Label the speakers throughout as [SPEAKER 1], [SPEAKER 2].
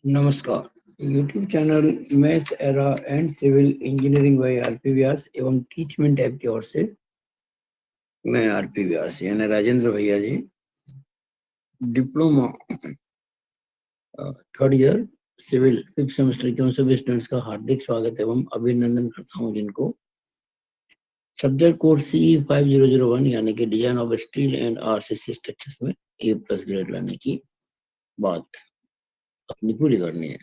[SPEAKER 1] नमस्कार। YouTube channel maths era and civil engineering by RP Vyas एवं Teachmint app की ओर से मैं आरपी व्यास यानी राजेंद्र भैया ji diploma third year civil 5th semester के उन सभी स्टूडेंट्स का हार्दिक स्वागत एवं अभिनंदन करता हूं जिनको सब्जेक्ट कोर्स सी 5001 यानी कि design of steel and RCC structures में A+ ग्रेड लाने की बात अपनी पूरी करनी है।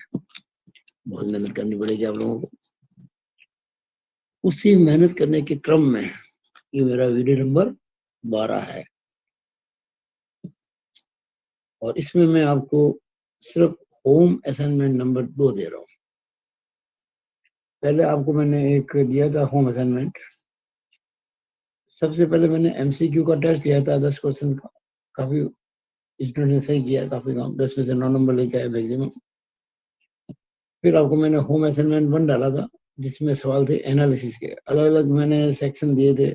[SPEAKER 1] बहुत मेहनत करनी पड़ेगी आप लोगों को। उसी मेहनत करने के क्रम में ये मेरा वीडियो नंबर 12 है और इसमें मैं आपको सिर्फ होम असाइनमेंट नंबर 2 दे रहा हूँ। पहले आपको मैंने एक दिया था होम असाइनमेंट। सबसे पहले मैंने एमसीक्यू का टेस्ट लिया था 10 क्वेश्चन का। काफी स्टूडेंट ने सही किया, काफी काम 10 में से 9 नंबर लेके आए मैक्सिमम। फिर आपको मैंने होम असाइनमेंट 1 डाला था जिसमें सवाल थे एनालिसिस के। अलग अलग मैंने सेक्शन दिए थे,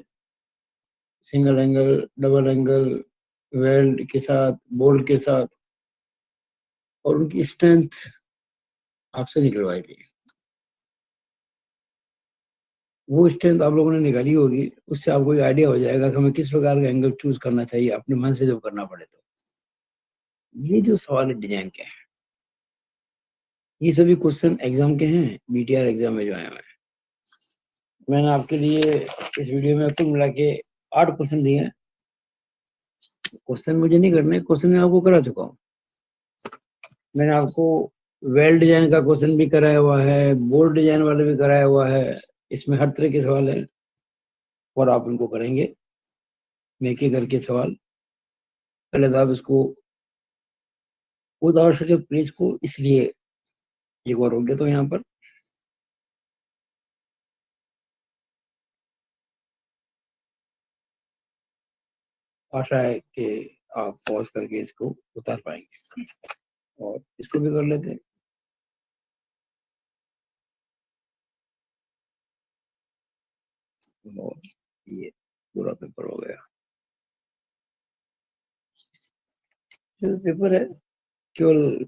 [SPEAKER 1] single angle, double angle, weld के साथ, बोल्ट के साथ, और उनकी स्ट्रेंथ आपसे निकलवाई थी। वो स्ट्रेंथ आप लोगों ने निकाली होगी, उससे आपको एक आइडिया हो जाएगा कि हमें किस प्रकार का एंगल चूज करना चाहिए अपने मन से जब करना पड़े। तो ये जो सवाल है डिजाइन के हैं, ये सभी क्वेश्चन एग्जाम के हैं, बीटीआर एग्जाम में जो आए हुए हैं। मैंने आपके लिए इस वीडियो में कुल मिला के 8 क्वेश्चन दिए हैं। क्वेश्चन मुझे नहीं करने, क्वेश्चन मैं आपको करा चुका हूँ। मैंने आपको वेल डिजाइन का क्वेश्चन भी कराया हुआ है, बोर्ड डिजाइन वाले भी कराया हुआ है। इसमें हर तरह के सवाल है और आप उनको करेंगे एक एक करके सवाल। पहले तो आप इसको उदाहरण सके पेज को, इसलिए एक बार हो गया तो यहाँ पर आशा है कि आप पॉज करके इसको उतार पाएंगे। और इसको भी कर लेते हैं। और ये पूरा पेपर हो गया। जो पेपर है केवल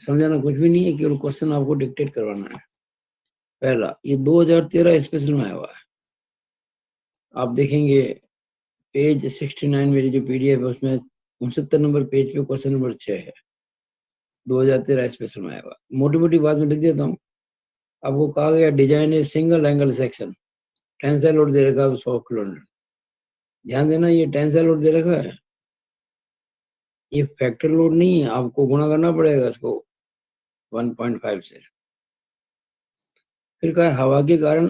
[SPEAKER 1] समझाना कुछ भी नहीं है, केवल क्वेश्चन आपको डिक्टेट करवाना है। पहला, ये 2013 स्पेशल में आया हुआ है। आप देखेंगे पेज 69 मेरी जो पीडीएफ है उसमें 69 नंबर पेज पे क्वेश्चन नंबर 6 है। 2013 स्पेशल में आया हुआ। मोटी मोटी बात में लिख देता हूँ। आपको कहा गया design a single angle section, tensile load दे रखा है 100 किलोन्यूटन। ध्यान देना, ये टेंसाइल लोड दे रखा है, ये फैक्टर लोड नहीं है। आपको गुणा करना पड़ेगा इसको 1.5 से। फिर कहा हवा के कारण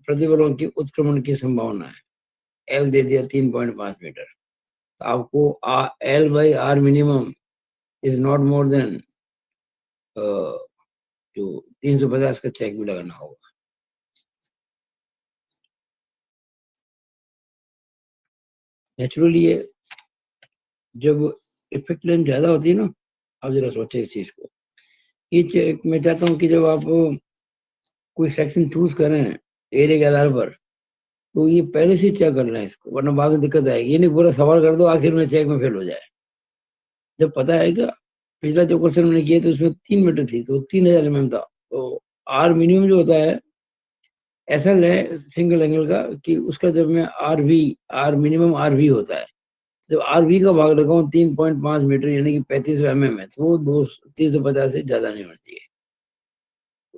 [SPEAKER 1] प्रतिबलों की उत्क्रमण की संभावना है, एल दे दिया 3.5 मीटर। तो आपको L by R minimum is not more than जो 350 का चेक भी लगाना होगा। नेचुरली ये जब इफेक्ट लेंथ ज्यादा होती है ना, आप जरा सोचे इस चीज को। ये चेक मैं चाहता हूँ कि जब आप कोई सेक्शन चूज करें एरिया के आधार पर, तो ये पहले से चेक कर लें इसको, वरना बाद में दिक्कत आएगी। ये नहीं पूरा सवाल कर दो आखिर में चेक में फेल हो जाए। जब पता है क्या पिछला जो क्वेश्चन मैंने किया था उसमें 3 मीटर थी तो 3000 mm था। तो आर मिनिमम जो होता है ऐसा है सिंगल एंगल का कि उसका जब मैं आर मिनिमम आर वी होता है, जब आर वी का भाग लगाऊं 3.5 मीटर यानी कि 3500 mm है, तो वो 350 से ज्यादा नहीं होना चाहिए।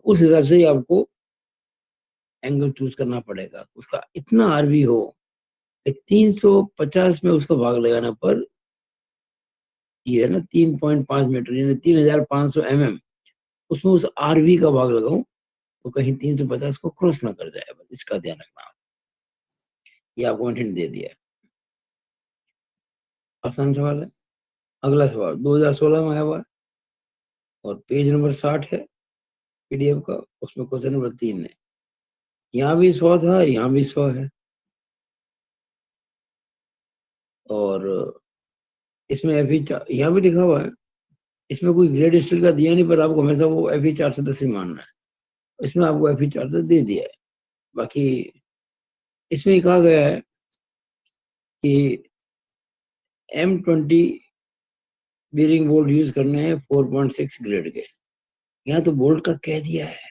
[SPEAKER 1] उस हिसाब से ही आपको एंगल चूज करना पड़ेगा। उसका इतना आर वी हो 350 में उसका भाग लगाना पर ये है ना 3.5 मीटर यानी 3500 mm, उसमें उस आरवी का भाग लगाऊं तो कहीं 350 को क्रॉस ना कर जाए, बस इसका ध्यान रखना। ये आपको मैंने हिंट दे दिया। आसान सवाल है। अगला सवाल 2016 में आया हुआ है और पेज नंबर 60 है पीडीएफ का। उसमें क्वेश्चन नंबर 3 है। यहाँ भी 100 था, यहाँ भी 100 है, और इसमें यहाँ भी लिखा हुआ है। इसमें कोई ग्रेड स्टील का दिया नहीं, पर आपको हमेशा वो FE410 ही मानना है। इसमें आपको FE410 दे दिया है। बाकी इसमें कहा गया है कि M20 बीरिंग बोल्ट यूज करने हैं 4.6 ग्रेड के। यहाँ तो बोल्ट का कह दिया है,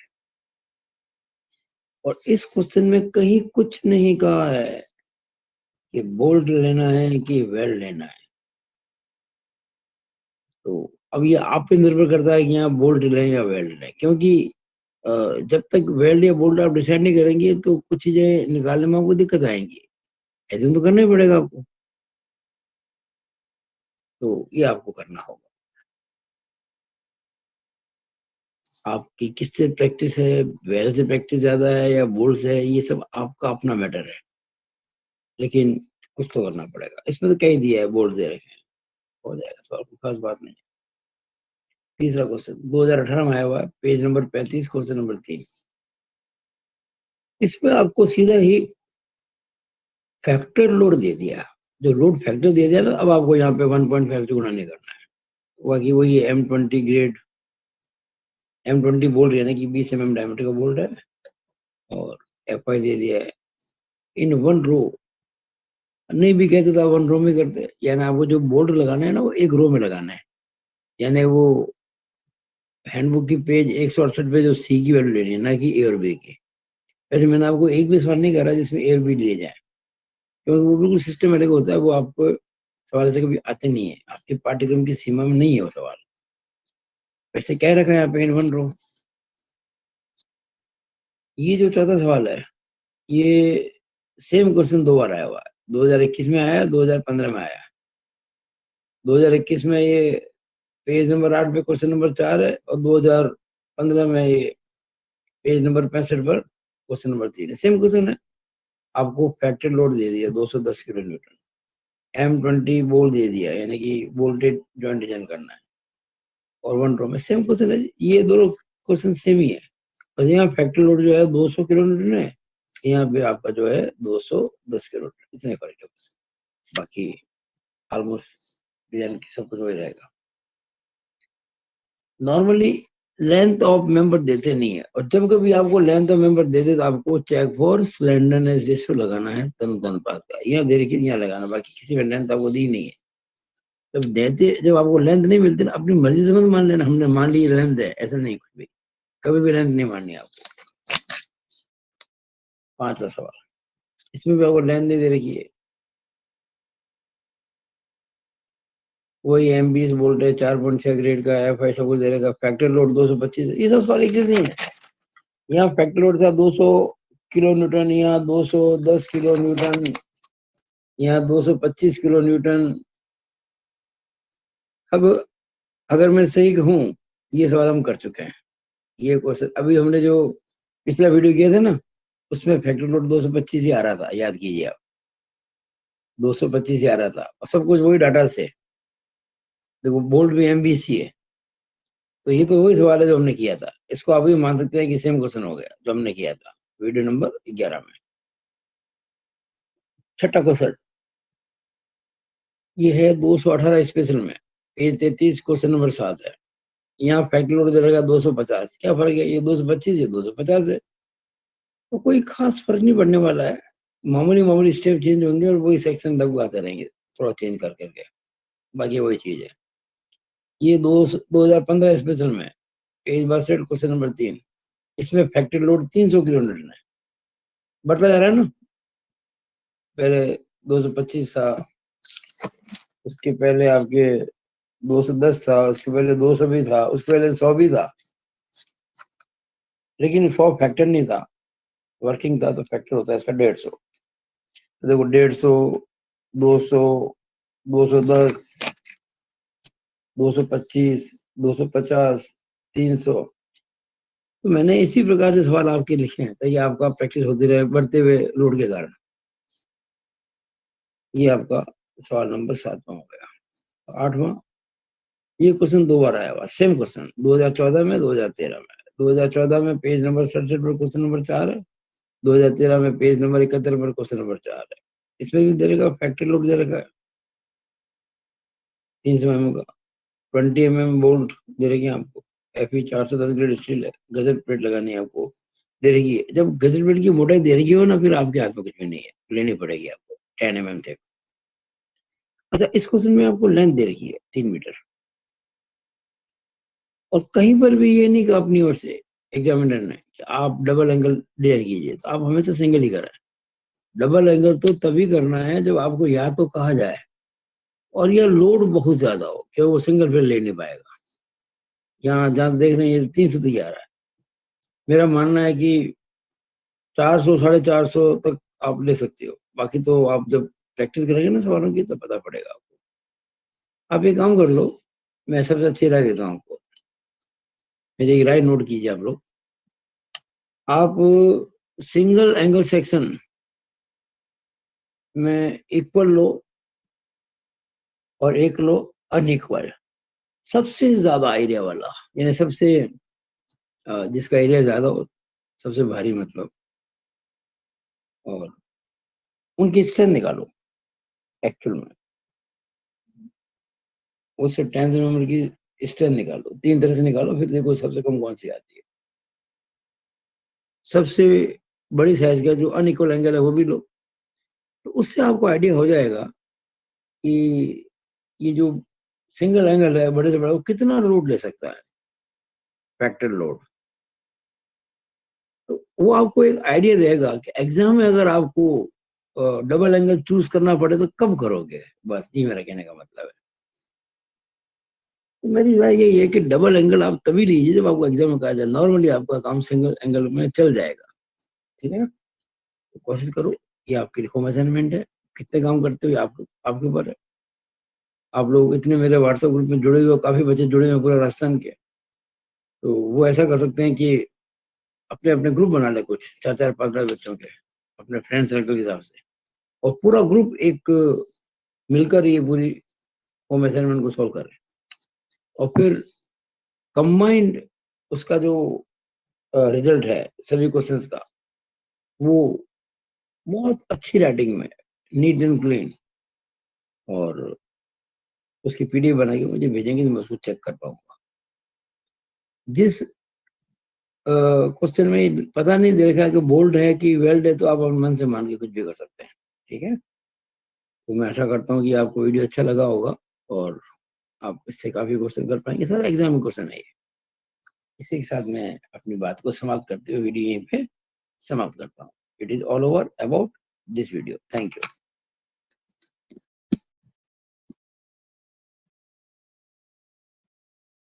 [SPEAKER 1] और इस क्वेश्चन में कहीं कुछ नहीं कहा है कि बोल्ट लेना है कि वेल्ड लेना है। तो अब ये आप पे निर्भर करता है कि यहाँ बोल्ट लें या वेल्ड लें, क्योंकि जब तक वेल्ड या बोल्ट आप डिसाइड नहीं करेंगे तो कुछ चीजें निकालने में आपको दिक्कत आएंगी। ऐसे तो करना ही पड़ेगा आपको, तो ये आपको करना होगा। आपकी किससे प्रैक्टिस है, वेल्ड से प्रैक्टिस ज्यादा है या बोल्ट से है, ये सब आपका अपना मैटर है, लेकिन कुछ तो करना पड़ेगा। इसमें तो कहीं दिया है बोल्ट दे रखे हैं, हो जाएगा सवाल, कोई खास बात नहीं। तीसरा क्वेश्चन 2018 में आया हुआ है, पेज नंबर 35, क्वेश्चन नंबर 3। इसमें आपको सीधा ही फैक्टर लोड दे दिया, जो लोड फैक्टर दे दिया ना, अब आपको यहाँ पे 1.5 से गुणा नहीं करना है। बाकी वही M20 ग्रेड, M20 बोल्ट यानी कि 20 mm डायमीटर का बोल्ट है, और FI दे दिया है इन 1 रो। नहीं भी कहते तो 1 रो में करते, यानी आपको जो बोल्ट लगाना है ना वो 1 रो में लगाना है। यानी वो हैंडबुक की पेज 168 पे जो सी की वैल्यू लेनी है, ना कि ए और बी की। वैसे मैंने आपको एक भी सवाल नहीं करा जिसमें ए और बी लिए जाए, क्योंकि वो बिल्कुल सिस्टमेटिक होता है, वो आपको सवाल से कभी आते नहीं है, आपके पाठ्यक्रम की सीमा में नहीं है वो सवाल। वैसे क्या रखा है यहाँ पे इन 1 रो। ये जो चौथा सवाल है, ये सेम क्वेश्चन 2 बार आया हुआ है। 2021 में आया, 2015 में आया। 2021 में ये पेज नंबर 8 पे क्वेश्चन नंबर 4 है, और 2015 में ये पेज नंबर 65 पर क्वेश्चन नंबर 3 है। सेम क्वेश्चन है। आपको फैक्टर लोड दे दिया 210 किलो न्यूटन, M20 बोल्ट दे दिया, यानी कि वोल्टेज जॉइंट डिजाइन करना है, और 1 रो में सेम क्वेश्चन है। ये दोनों क्वेश्चन सेम ही है, और यहाँ फैक्टर लोड जो है 200 किलो न्यूटन है, यहाँ पे आपका जो है 210 किलो न्यूटन, इतने फर्क है बस। बाकी ऑलमोस्ट डिजाइन सब कुछ हो जाएगा। नॉर्मली लेंथ ऑफ मेंबर देते नहीं है, और जब कभी आपको लेंथ ऑफ मेंबर दे दे तो आपको चेक फॉर स्लेंडरनेस रेशियो लगाना है, तनु अनुपात का। यहाँ दे रखी यहाँ लगाना, बाकी किसी में लेंथ आपको दी नहीं है। जब देते, जब आपको लेंथ नहीं मिलती ना, अपनी मर्जी से मत मान लेना हमने मान ली लेंथ है, ऐसा नहीं कुछ भी, कभी भी लेंथ नहीं माननी आपको। 5वां सवाल, इसमें भी आपको लेंथ नहीं दे रखी है, वही M20 वोल्ट है, 4.6 ग्रेड का FI सब कुछ दे रखा, फैक्टर लोड 225, ये सब सवाल एक जैसे ही है। यहाँ फैक्टर लोड था 200 किलो न्यूटन, यहाँ 210 किलो न्यूटन, यहाँ 225 किलो न्यूटन। अब अगर मैं सही कहूँ, ये सवाल हम कर चुके हैं। ये क्वेश्चन अभी हमने जो पिछला वीडियो किया था ना, उसमें फैक्टर लोड 225 ही आ रहा था, याद कीजिए आप, 225 ही आ रहा था, और सब कुछ वही डाटा से। देखो बोल्ट भी M20 है, तो ये तो वही सवाल है जो हमने किया था। इसको आप भी मान सकते हैं कि सेम क्वेश्चन हो गया जो हमने किया था वीडियो नंबर 11 में। छठा क्वेश्चन ये है 218 स्पेशल में, पेज 33, क्वेश्चन नंबर 7 है। यहाँ फैक्टर लोड दे रहेगा 250, क्या फर्क है, ये 225 है 250 है, तो कोई खास फर्क नहीं पड़ने वाला है। मामूली मामूली स्टेप चेंज होंगे और वही सेक्शन लगभग आते रहेंगे, थोड़ा चेंज कर करके, बाकी वही चीज है। ये 2015 स्पेशल में पेज 62, क्वेश्चन नंबर 3, इसमें फैक्ट्री लोड 300 किलो न्यूटन है। बढ़ता जा रहा है ना, पहले 225 था, उसके पहले आपके 210 था, उसके पहले 200 भी था, उसके पहले 100 भी था, लेकिन 100 फैक्टर नहीं था, वर्किंग था, तो फैक्टर होता है इसका 150। तो देखो 150, 200, 210, 225, 250, 300। तो मैंने इसी प्रकार से सवाल आपके लिखे हैं ताकि आपका प्रैक्टिस होती रहे बढ़ते हुए लोड के कारण। ये आपका सवाल नंबर 7वां हो गया। 8वां, ये क्वेश्चन 2 बार आया हुआ, सेम क्वेश्चन 2014 में, 2013 में। 2014 में पेज नंबर 67 पर क्वेश्चन नंबर 4 है, 2013 में पेज नंबर 71 पर क्वेश्चन नंबर 4 है। इसमें भी दे रखा फैक्ट्री लोड दे रखा है 300 mm का, 20 mm बोल्ट दे रखी है आपको, FE 410 ग्रेड स्टील है, गजर प्लेट लगानी है आपको दे रखी है। जब गजर प्लेट की मोटाई दे रखी हो ना, फिर आपके हाथ में कुछ भी नहीं है, लेनी पड़ेगी आपको 10 mm थे। अच्छा, इस क्वेश्चन में आपको लेंथ दे रखी है 3 मीटर, और कहीं पर भी ये नहीं कि अपनी ओर से एग्जामिनर ने कि आप डबल एंगल डेयर कीजिए, तो आप हमेशा सिंगल ही करें। डबल एंगल तो तभी करना है जब आपको या तो कहा जाए और यह लोड बहुत ज्यादा हो कि वो सिंगल फेल ले नहीं पाएगा। यहाँ जहाँ देख रहे हैं ये 300 तैयार है, मेरा मानना है कि 400 450 तक आप ले सकते हो। बाकी तो आप जब प्रैक्टिस करेंगे ना सवालों की तो पता पड़ेगा आपको। आप एक काम कर लो, मैं सबसे अच्छी राय देता हूँ आपको, मेरी एक राय नोट कीजिए आप लोग। आप सिंगल एंगल सेक्शन में इक्वल लो और एक लो अनइक्वल, सबसे ज्यादा एरिया वाला, यानी सबसे जिसका एरिया ज्यादा हो, सबसे भारी मतलब, और उनकी स्ट्रेंथ निकालो एक्चुअल में, उससे 10th नंबर की स्ट्रेंथ निकालो, 3 तरह से निकालो, फिर देखो सबसे कम कौन सी आती है। सबसे बड़ी साइज का जो अनइक्वल एंगल है वो भी लो, तो उससे आपको आइडिया हो जाएगा कि ये जो सिंगल एंगल है बड़े से बड़ा वो कितना लोड ले सकता है, फैक्टर लोड। तो वो आपको एक आइडिया देगा कि एग्जाम में अगर आपको डबल एंगल चूज करना पड़े तो कब करोगे। बस ये मेरा कहने का मतलब है। तो मेरी राय यही है कि डबल एंगल आप तभी लीजिए जब आपको एग्जाम में कहा जाए, नॉर्मली आपका काम सिंगल एंगल में चल जाएगा। ठीक है, तो कोशिश करो, ये आपकी होम असाइनमेंट है, कितने काम करते हो आप आपके ऊपर है। आप लोग इतने मेरे व्हाट्सएप ग्रुप में जुड़े हुए हो, काफी बच्चे जुड़े हुए पूरे राजस्थान के, तो वो ऐसा कर सकते हैं कि अपने अपने ग्रुप बना ले, कुछ 4 4 5 5 बच्चों के, अपने फ्रेंड सर्कल के हिसाब से, और पूरा ग्रुप एक मिलकर ये पूरी होम असाइनमेंट को सॉल्व करे, और फिर कंबाइंड उसका जो रिजल्ट है सभी क्वेश्चंस का, वो बहुत अच्छी राइटिंग में, नीट एंड क्लीन, और उसकी पीडीएफ बना के मुझे भेजेंगे तो मैं उसको चेक कर पाऊंगा। जिस क्वेश्चन में पता नहीं देखा कि बोल्ड है कि वेल्ड है, तो आप अपने मन से मान के कुछ भी कर सकते हैं। ठीक है, तो मैं आशा करता हूँ कि आपको वीडियो अच्छा लगा होगा और आप इससे काफी क्वेश्चन कर पाएंगे। सारा एग्जाम क्वेश्चन है ये। इसी के साथ मैं अपनी बात को समाप्त करते हुए वीडियो यहीं पे समाप्त करता हूँ। It is all over about this video. Thank you.